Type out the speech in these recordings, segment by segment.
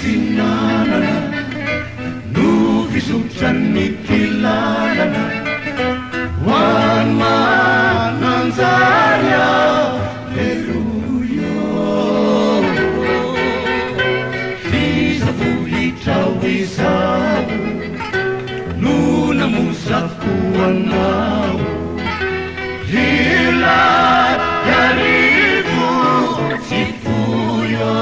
tsinanana no fisotran'ny kilalana hoany mananjary aho leloio fisavohitra ho izao no namosako anao ilay arivo tsy foio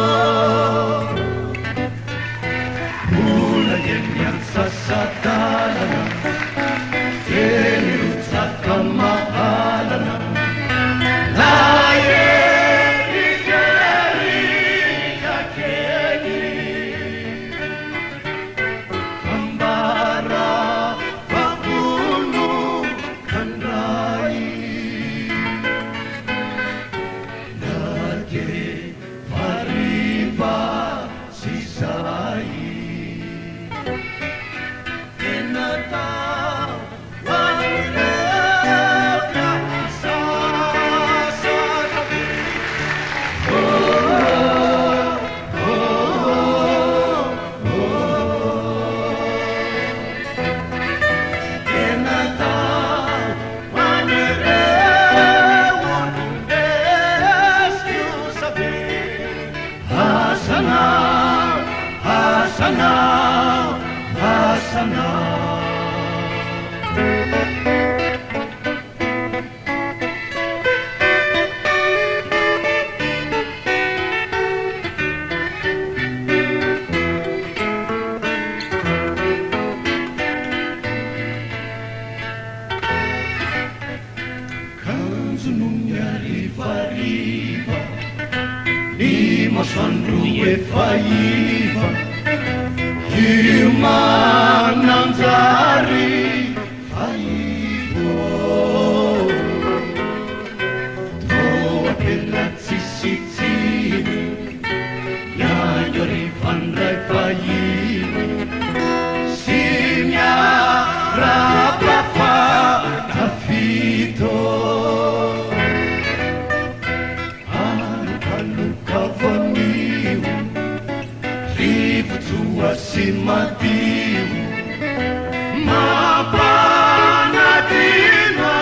ola eny ansasadalana teny rotsaka mahalana la erigerika kely fambara vavolo kandray nade fariva sy zay enatao hoan'ireo mpiasasakabe enatao hoan'ireo olombesio-sabe hasanao hasanao hasanao kanjonony arivariva ny masoandro efa iva io mananjary faivo toa apela tsisitsiny miaio arivandray fainy sy miarapa tafito alokaloka vanio rivotsoa sy madio mampanadina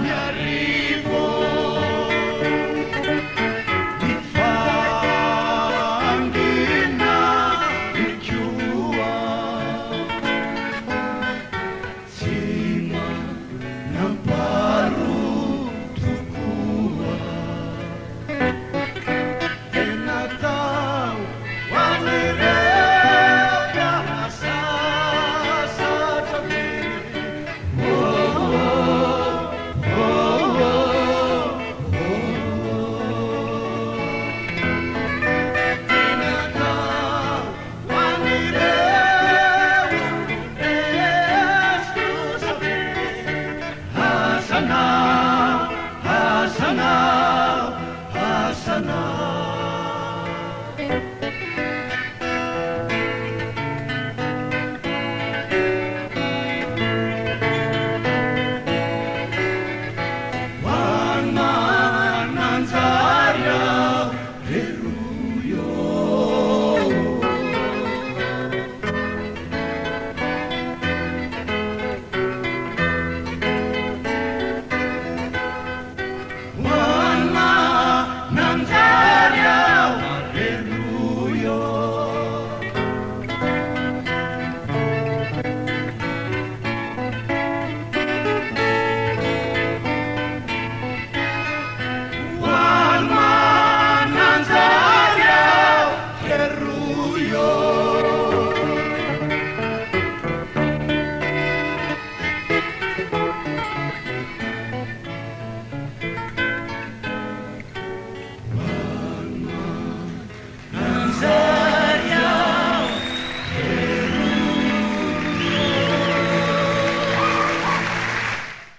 miarivo mifangina mikoa tsy manamparo tokoa enatao hoan'ireo mpiasasatrabe enatao hoan'ireo olombesio-sabe hasanao hasanao hasanao